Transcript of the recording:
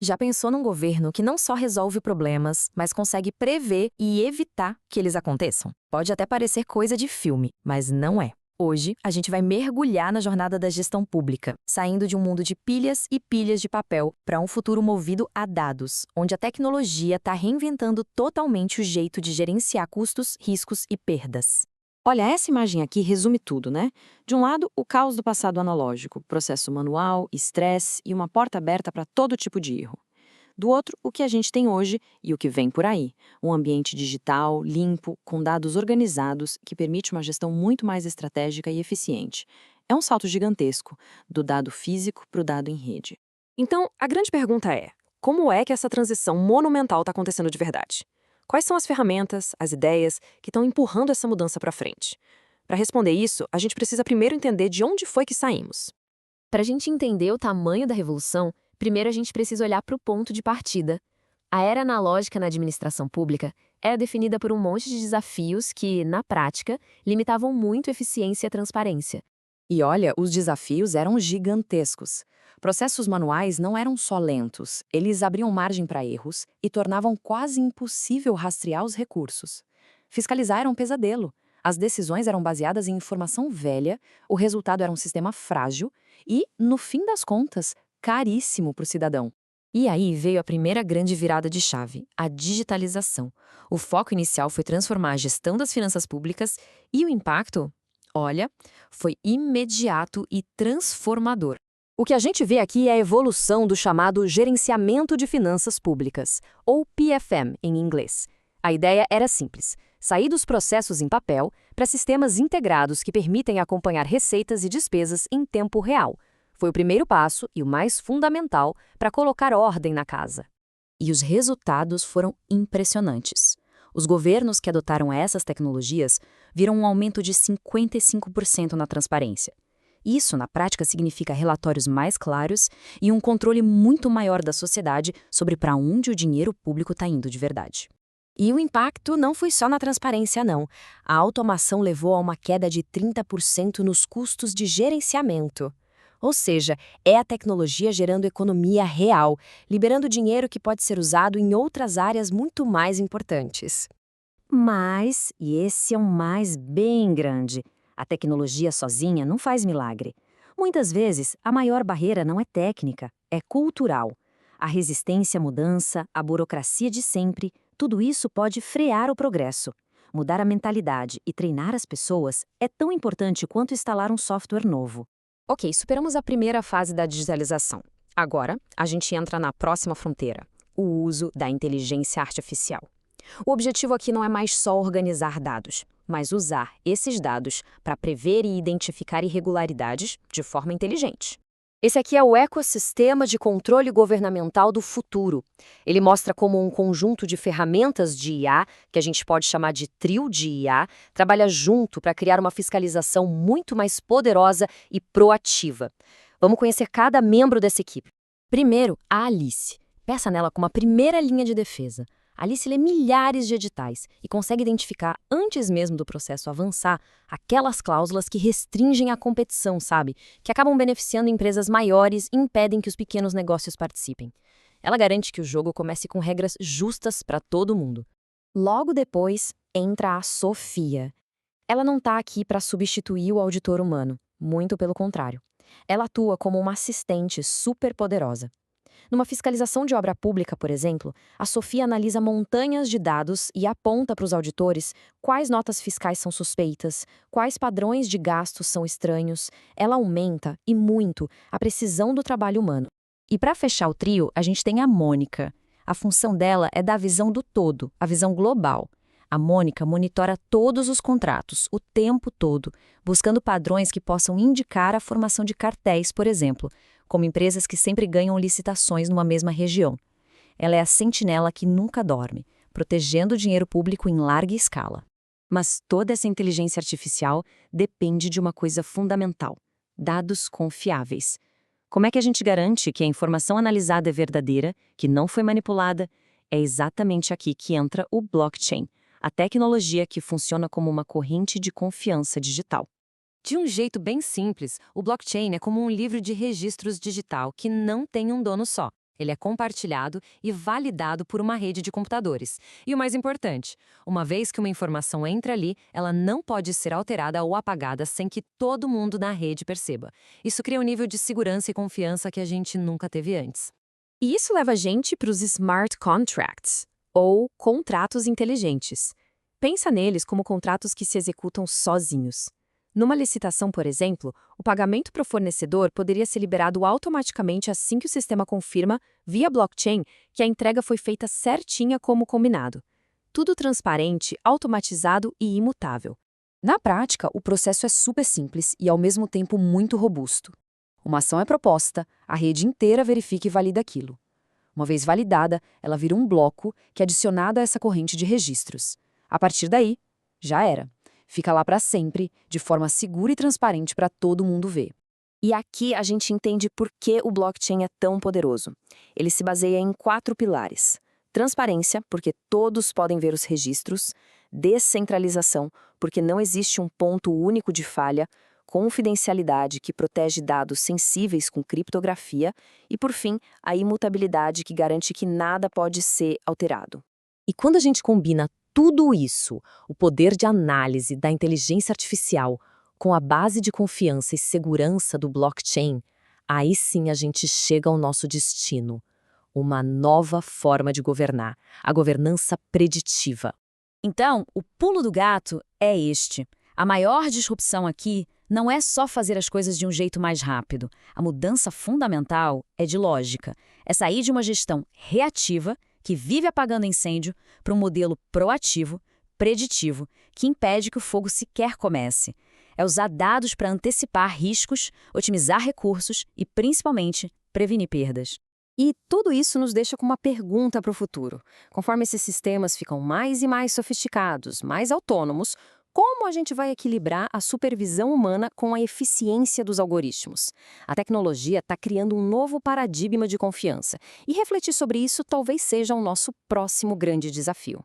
Já pensou num governo que não só resolve problemas, mas consegue prever e evitar que eles aconteçam? Pode até parecer coisa de filme, mas não é. Hoje, a gente vai mergulhar na jornada da gestão pública, saindo de um mundo de pilhas e pilhas de papel para um futuro movido a dados, onde a tecnologia está reinventando totalmente o jeito de gerenciar custos, riscos e perdas. Olha, essa imagem aqui resume tudo, né? De um lado, o caos do passado analógico, processo manual, estresse e uma porta aberta para todo tipo de erro. Do outro, o que a gente tem hoje e o que vem por aí. Um ambiente digital, limpo, com dados organizados, que permite uma gestão muito mais estratégica e eficiente. É um salto gigantesco, do dado físico para o dado em rede. Então, a grande pergunta é: como é que essa transição monumental está acontecendo de verdade? Quais são as ferramentas, as ideias que estão empurrando essa mudança para frente? Para responder isso, a gente precisa primeiro entender de onde foi que saímos. Para a gente entender o tamanho da revolução, primeiro a gente precisa olhar para o ponto de partida. A era analógica na administração pública era definida por um monte de desafios que, na prática, limitavam muito a eficiência e a transparência. E olha, os desafios eram gigantescos. Processos manuais não eram só lentos, eles abriam margem para erros e tornavam quase impossível rastrear os recursos. Fiscalizar era um pesadelo. As decisões eram baseadas em informação velha, o resultado era um sistema frágil e, no fim das contas, caríssimo para o cidadão. E aí veio a primeira grande virada de chave, a digitalização. O foco inicial foi transformar a gestão das finanças públicas e o impacto, olha, foi imediato e transformador. O que a gente vê aqui é a evolução do chamado Gerenciamento de Finanças Públicas, ou PFM em inglês. A ideia era simples: sair dos processos em papel para sistemas integrados que permitem acompanhar receitas e despesas em tempo real. Foi o primeiro passo e o mais fundamental para colocar ordem na casa. E os resultados foram impressionantes. Os governos que adotaram essas tecnologias viram um aumento de 55% na transparência. Isso, na prática, significa relatórios mais claros e um controle muito maior da sociedade sobre para onde o dinheiro público está indo de verdade. E o impacto não foi só na transparência, não. A automação levou a uma queda de 30% nos custos de gerenciamento. Ou seja, é a tecnologia gerando economia real, liberando dinheiro que pode ser usado em outras áreas muito mais importantes. Mas, e esse é um mais bem grande, a tecnologia sozinha não faz milagre. Muitas vezes, a maior barreira não é técnica, é cultural. A resistência à mudança, a burocracia de sempre, tudo isso pode frear o progresso. Mudar a mentalidade e treinar as pessoas é tão importante quanto instalar um software novo. Ok, superamos a primeira fase da digitalização. Agora, a gente entra na próxima fronteira: o uso da inteligência artificial. O objetivo aqui não é mais só organizar dados, mas usar esses dados para prever e identificar irregularidades de forma inteligente. Esse aqui é o ecossistema de controle governamental do futuro. Ele mostra como um conjunto de ferramentas de IA, que a gente pode chamar de trio de IA, trabalha junto para criar uma fiscalização muito mais poderosa e proativa. Vamos conhecer cada membro dessa equipe. Primeiro, a Alice. Peça nela como a primeira linha de defesa. Alice lê milhares de editais e consegue identificar, antes mesmo do processo avançar, aquelas cláusulas que restringem a competição, sabe? Que acabam beneficiando empresas maiores e impedem que os pequenos negócios participem. Ela garante que o jogo comece com regras justas para todo mundo. Logo depois, entra a Sofia. Ela não está aqui para substituir o auditor humano, muito pelo contrário. Ela atua como uma assistente super poderosa. Numa fiscalização de obra pública, por exemplo, a Sofia analisa montanhas de dados e aponta para os auditores quais notas fiscais são suspeitas, quais padrões de gastos são estranhos. Ela aumenta, e muito, a precisão do trabalho humano. E para fechar o trio, a gente tem a Mônica. A função dela é dar a visão do todo, a visão global. A Mônica monitora todos os contratos, o tempo todo, buscando padrões que possam indicar a formação de cartéis, por exemplo, como empresas que sempre ganham licitações numa mesma região. Ela é a sentinela que nunca dorme, protegendo o dinheiro público em larga escala. Mas toda essa inteligência artificial depende de uma coisa fundamental: dados confiáveis. Como é que a gente garante que a informação analisada é verdadeira, que não foi manipulada? É exatamente aqui que entra o blockchain, a tecnologia que funciona como uma corrente de confiança digital. De um jeito bem simples, o blockchain é como um livro de registros digital que não tem um dono só. Ele é compartilhado e validado por uma rede de computadores. E o mais importante, uma vez que uma informação entra ali, ela não pode ser alterada ou apagada sem que todo mundo na rede perceba. Isso cria um nível de segurança e confiança que a gente nunca teve antes. E isso leva a gente para os smart contracts, ou contratos inteligentes. Pensa neles como contratos que se executam sozinhos. Numa licitação, por exemplo, o pagamento para o fornecedor poderia ser liberado automaticamente assim que o sistema confirma, via blockchain, que a entrega foi feita certinha como combinado. Tudo transparente, automatizado e imutável. Na prática, o processo é super simples e, ao mesmo tempo, muito robusto. Uma ação é proposta, a rede inteira verifica e valida aquilo. Uma vez validada, ela vira um bloco que é adicionado a essa corrente de registros. A partir daí, já era. Fica lá para sempre, de forma segura e transparente para todo mundo ver. E aqui a gente entende por que o blockchain é tão poderoso. Ele se baseia em 4 pilares. Transparência, porque todos podem ver os registros. Descentralização, porque não existe um ponto único de falha. Confidencialidade, que protege dados sensíveis com criptografia. E, por fim, a imutabilidade, que garante que nada pode ser alterado. E quando a gente combina tudo isso, o poder de análise da inteligência artificial, com a base de confiança e segurança do blockchain, aí sim a gente chega ao nosso destino. Uma nova forma de governar, a governança preditiva. Então, o pulo do gato é este. A maior disrupção aqui não é só fazer as coisas de um jeito mais rápido. A mudança fundamental é de lógica. É sair de uma gestão reativa, que vive apagando incêndio, para um modelo proativo, preditivo, que impede que o fogo sequer comece. É usar dados para antecipar riscos, otimizar recursos e, principalmente, prevenir perdas. E tudo isso nos deixa com uma pergunta para o futuro. Conforme esses sistemas ficam mais e mais sofisticados, mais autônomos, como a gente vai equilibrar a supervisão humana com a eficiência dos algoritmos? A tecnologia está criando um novo paradigma de confiança, e refletir sobre isso talvez seja o nosso próximo grande desafio.